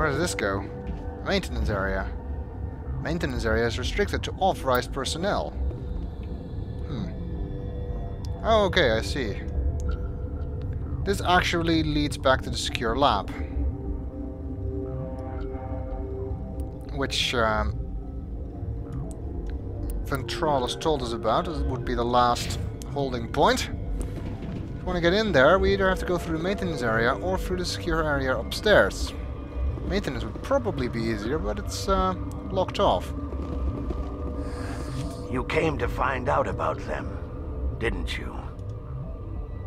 Where does this go? Maintenance area. Maintenance area is restricted to authorized personnel. Oh, okay, I see. This actually leads back to the secure lab. Which Ventralis told us about. It would be the last holding point. If we want to get in there, we either have to go through the maintenance area or through the secure area upstairs. Maintenance would probably be easier, but it's locked off. You came to find out about them, didn't you?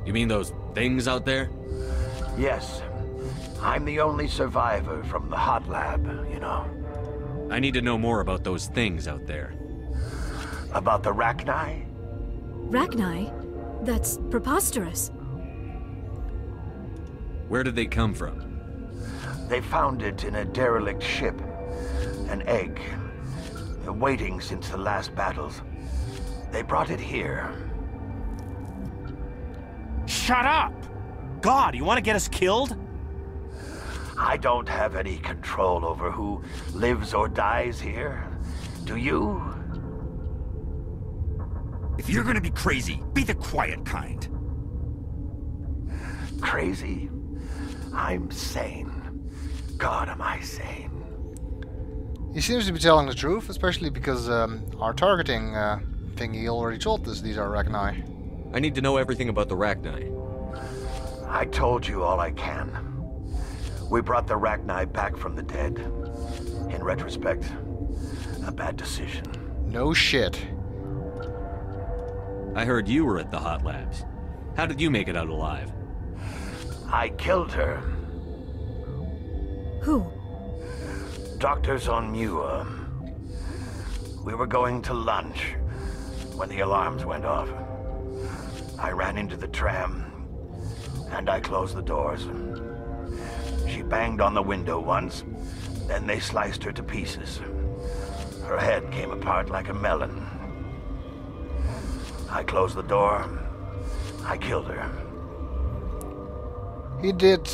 You mean those things out there? Yes. I'm the only survivor from the hot lab, you know. I need to know more about those things out there. About the rachni? Rachni? That's preposterous. Where did they come from? They found it in a derelict ship. An egg. Waiting since the last battles. They brought it here. Shut up! God, you want to get us killed? I don't have any control over who lives or dies here. Do you? If you're gonna be crazy, be the quiet kind. Crazy? I'm sane. God, am I sane. He seems to be telling the truth, especially because our targeting thingy already told us these are rachni. I need to know everything about the rachni. I told you all I can. We brought the rachni back from the dead. In retrospect, a bad decision. No shit. I heard you were at the hot labs. How did you make it out alive? I killed her. Who? Doctors on Muir. We were going to lunch when the alarms went off. I ran into the tram, and I closed the doors. She banged on the window once, then they sliced her to pieces. Her head came apart like a melon. I closed the door. I killed her. He did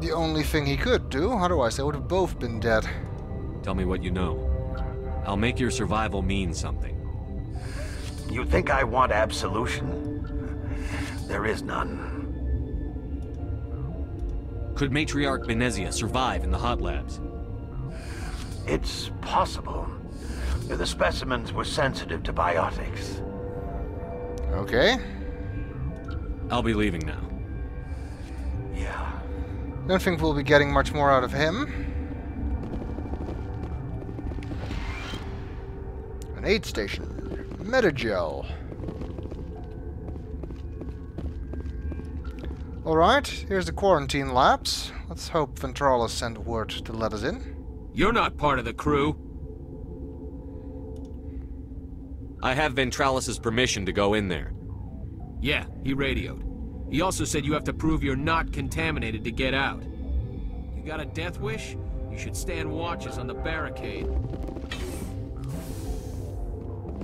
the only thing he could do, otherwise they would have both been dead. Tell me what you know. I'll make your survival mean something. You think I want absolution? There is none. Could Matriarch Benezia survive in the hot labs? It's possible. The specimens were sensitive to biotics. Okay. I'll be leaving now. Yeah. Don't think we'll be getting much more out of him. An aid station. Metagel. Alright, here's the quarantine labs. Let's hope Ventralis sent word to let us in. You're not part of the crew. I have Ventralis' permission to go in there. Yeah, he radioed. He also said you have to prove you're not contaminated to get out. You got a death wish? You should stand watches on the barricade.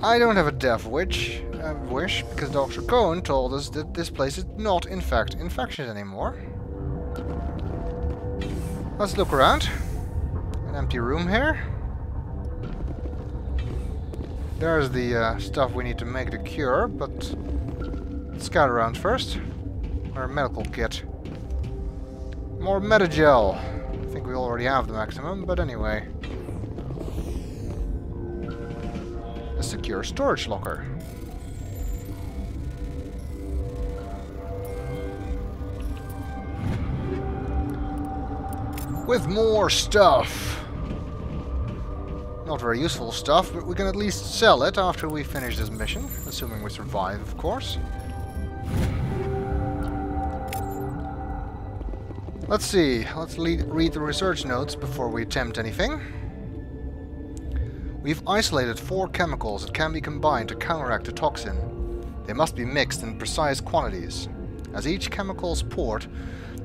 I don't have a death wish, because Dr. Cohen told us that this place is not, in fact, infectious anymore. Let's look around. An empty room here. There's the stuff we need to make the cure, but let's scout around first. Our medical kit. More Metagel. I think we already have the maximum, but anyway. A secure storage locker. With more stuff. Not very useful stuff, but we can at least sell it after we finish this mission, assuming we survive, of course. Let's see, let's read the research notes before we attempt anything. We've isolated 4 chemicals that can be combined to counteract the toxin. They must be mixed in precise quantities. As each chemical is poured,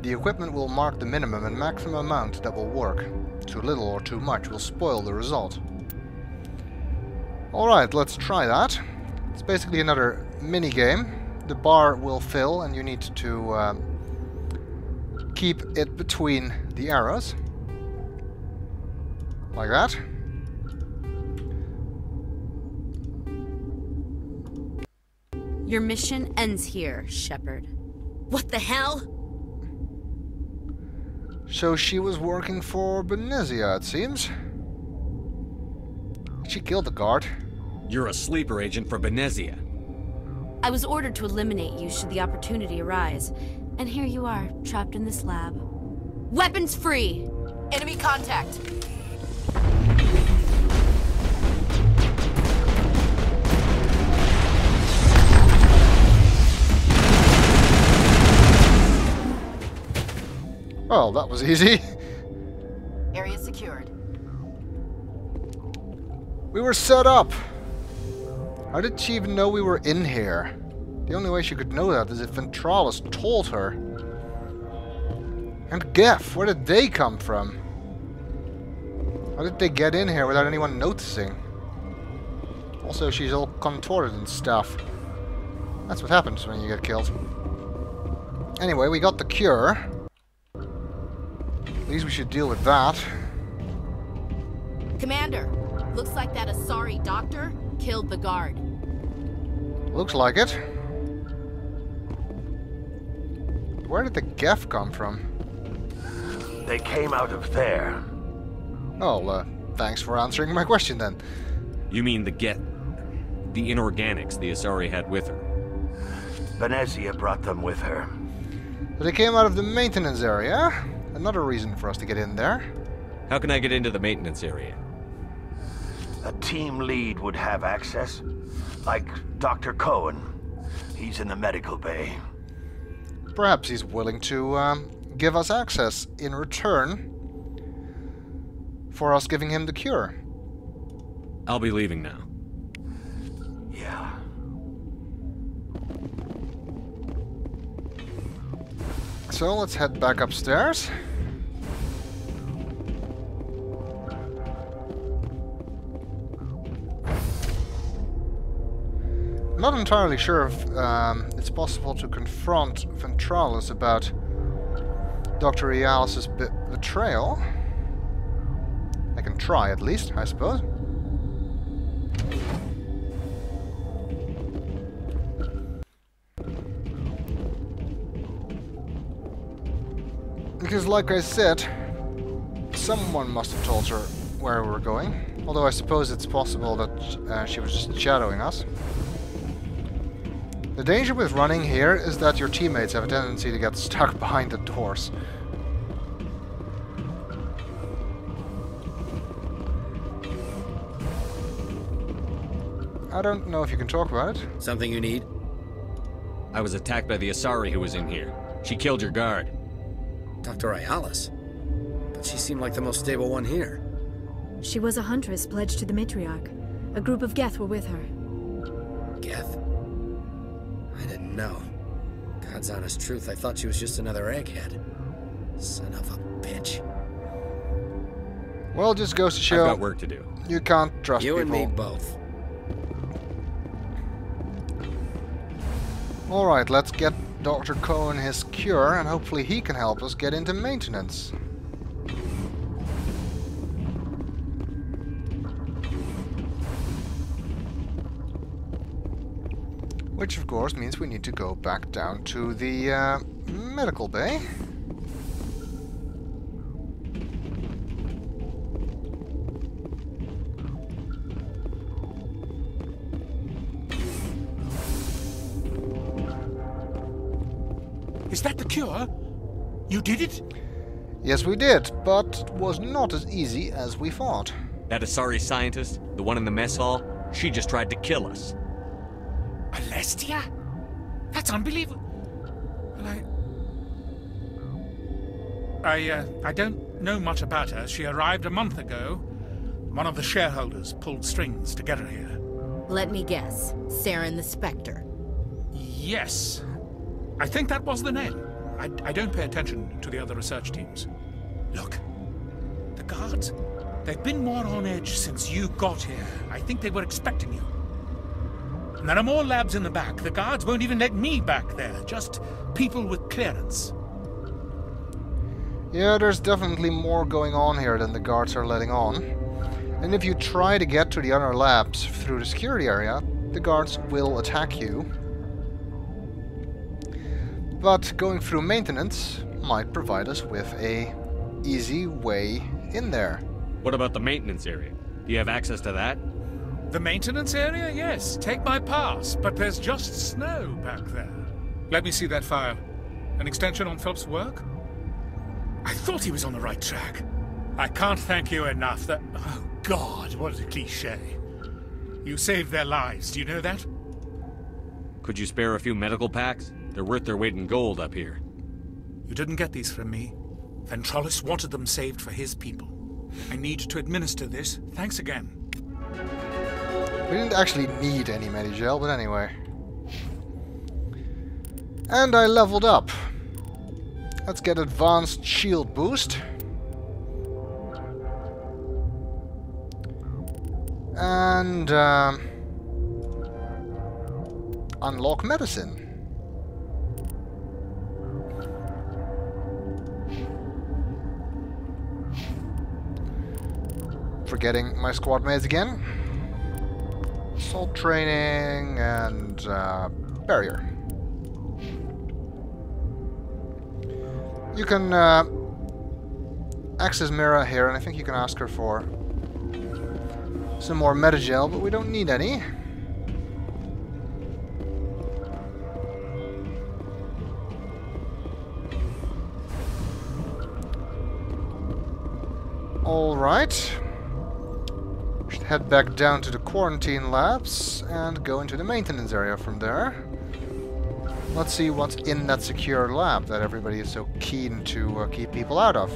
the equipment will mark the minimum and maximum amount that will work. Too little or too much will spoil the result. Alright, let's try that. It's basically another mini-game. The bar will fill and you need to keep it between the arrows. Like that. Your mission ends here, Shepard. What the hell? So she was working for Benezia, it seems. She killed the guard. You're a sleeper agent for Benezia. I was ordered to eliminate you should the opportunity arise. And here you are, trapped in this lab. Weapons free! Enemy contact! Well, that was easy. Area secured. We were set up. How did she even know we were in here? The only way she could know that is if Ventralis told her. And geth, where did they come from? How did they get in here without anyone noticing? Also, she's all contorted and stuff. That's what happens when you get killed. Anyway, we got the cure. At least we should deal with that. Commander, looks like that Asari doctor killed the guard. Looks like it. Where did the geth come from? They came out of there. Oh, thanks for answering my question then. You mean the geth, the inorganics the Asari had with her? Benezia brought them with her. So they came out of the maintenance area. Another reason for us to get in there. How can I get into the maintenance area? A team lead would have access. Like Dr. Cohen. He's in the medical bay. Perhaps he's willing to give us access in return for us giving him the cure. I'll be leaving now. Yeah. So let's head back upstairs. I'm not entirely sure if it's possible to confront Ventralis about Dr. Ealis's betrayal. I can try at least, I suppose. Because like I said, someone must have told her where we were going. Although I suppose it's possible that she was just shadowing us. The danger with running here is that your teammates have a tendency to get stuck behind the doors. I don't know if you can talk about it. Something you need? I was attacked by the Asari who was in here. She killed your guard. Dr. Ayalis? But she seemed like the most stable one here. She was a huntress pledged to the Matriarch. A group of geth were with her. Geth? I didn't know. God's honest truth, I thought she was just another egghead. Son of a bitch. Well, just goes to show I've got work to do. you can't trust You people. and me both. Alright, let's get Dr. Cohen his cure, and hopefully he can help us get into maintenance. Which of course means we need to go back down to the medical bay. Is that the cure? You did it? Yes, we did, but it was not as easy as we thought. That Asari scientist, the one in the mess hall, she just tried to kill us. Alistara? That's unbelievable. Well, I don't know much about her. She arrived a month ago. One of the shareholders pulled strings to get her here. Let me guess. Saren the Spectre. Yes. I think that was the name. I don't pay attention to the other research teams. Look, the guards, they've been more on edge since you got here. I think they were expecting you. And there are more labs in the back. The guards won't even let me back there. Just people with clearance. Yeah, there's definitely more going on here than the guards are letting on. And if you try to get to the other labs through the security area, the guards will attack you. But going through maintenance might provide us with a easy way in there. What about the maintenance area? Do you have access to that? The maintenance area? Yes. Take my pass, but there's just snow back there. Let me see that file. An extension on Phelps' work? I thought he was on the right track. I can't thank you enough that... Oh, God, what a cliché. You saved their lives, do you know that? Could you spare a few medical packs? They're worth their weight in gold up here. You didn't get these from me. Ventralis wanted them saved for his people. I need to administer this. Thanks again. We didn't actually need any Medigel, but anyway. And I leveled up. Let's get advanced shield boost. And unlock medicine. Forgetting my squad mates again. Assault training and barrier. You can access Mira here, and I think you can ask her for some more Medigel, but we don't need any. Alright. Should head back down to the quarantine labs and go into the maintenance area from there. Let's see what's in that secure lab that everybody is so keen to keep people out of.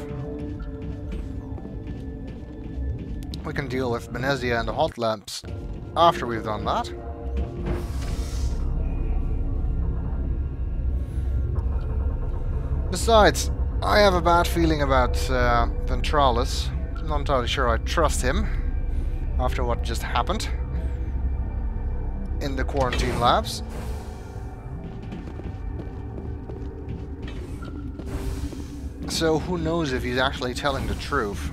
We can deal with Benezia and the hot labs after we've done that. Besides, I have a bad feeling about Ventralis. I'm not entirely sure I trust him after what just happened in the quarantine labs. So who knows if he's actually telling the truth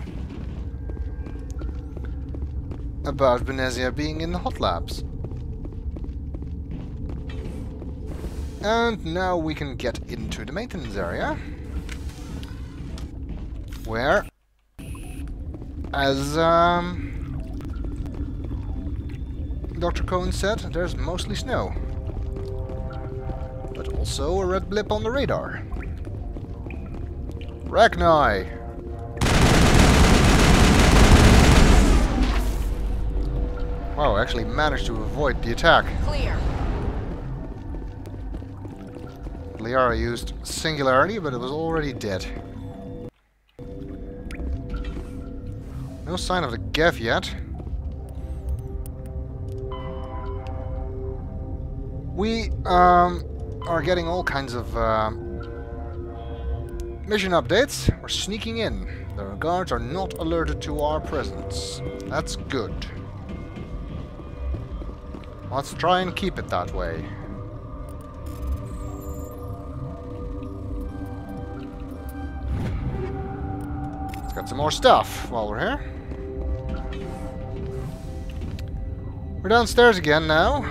about Benezia being in the hot labs. And now we can get into the maintenance area, where, as Dr. Cohen said, there's mostly snow, but also a red blip on the radar. Rachni! Wow, I actually managed to avoid the attack. Clear. Liara used Singularity, but it was already dead. No sign of the geth yet. We are getting all kinds of mission updates. We're sneaking in. The guards are not alerted to our presence. That's good. Let's try and keep it that way. Let's get some more stuff while we're here. We're downstairs again now.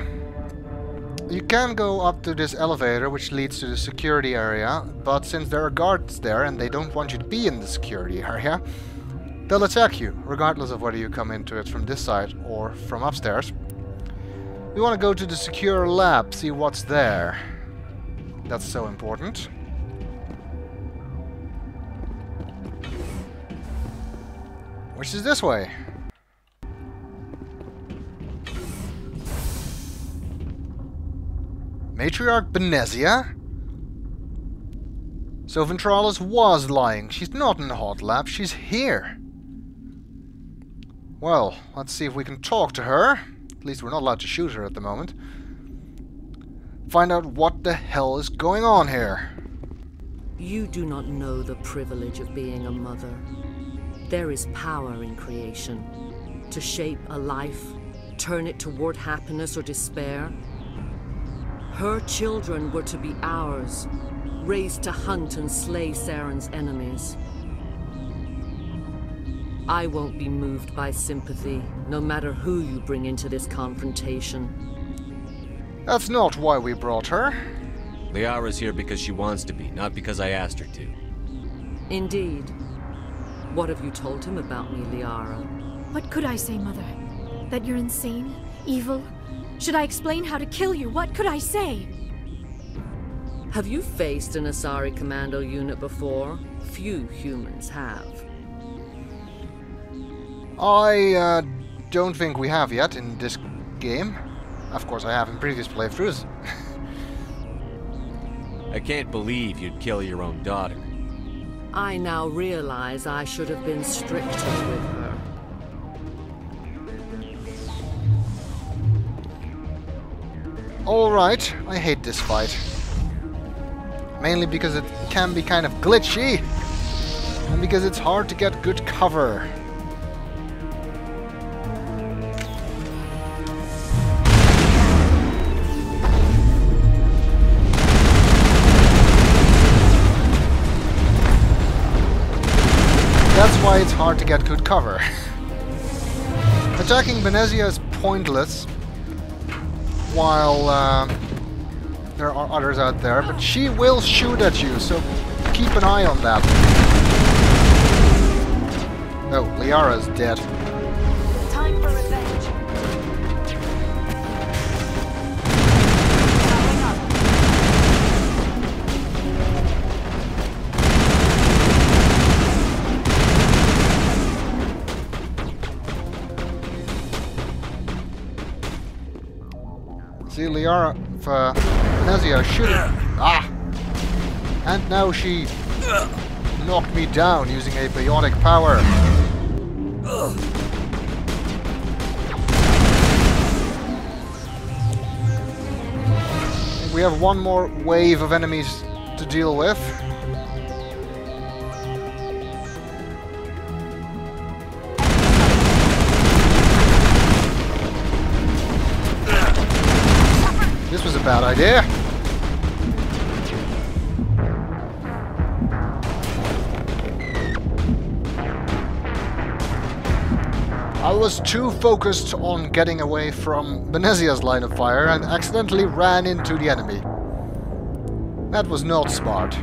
You can go up to this elevator which leads to the security area, but since there are guards there and they don't want you to be in the security area, they'll attack you, regardless of whether you come into it from this side or from upstairs. We want to go to the secure lab, see what's there. That's so important. Which is this way. Matriarch Benezia? So Ventralis was lying. She's not in the hot lab, she's here. Well, let's see if we can talk to her. At least we're not allowed to shoot her at the moment. Find out what the hell is going on here. You do not know the privilege of being a mother. There is power in creation. To shape a life, turn it toward happiness or despair. Her children were to be ours, raised to hunt and slay Saren's enemies. I won't be moved by sympathy, no matter who you bring into this confrontation. That's not why we brought her. Liara's here because she wants to be, not because I asked her to. Indeed. What have you told him about me, Liara? What could I say, Mother? That you're insane? Evil? Should I explain how to kill you? What could I say? Have you faced an Asari commando unit before? Few humans have. I don't think we have yet in this game. Of course I have in previous playthroughs. I can't believe you'd kill your own daughter. I now realize I should have been stricter with her. Alright, I hate this fight. Mainly because it can be kind of glitchy, and because it's hard to get good cover. That's why it's hard to get good cover. Attacking Benezia is pointless, while there are others out there, but she will shoot at you, so keep an eye on that. Oh, Liara's dead. Time for revenge. See, Liara, Benezia shooting. Ah! And now she knocked me down using a bionic power. We have one more wave of enemies to deal with. This was a bad idea. I was too focused on getting away from Benezia's line of fire and accidentally ran into the enemy. That was not smart.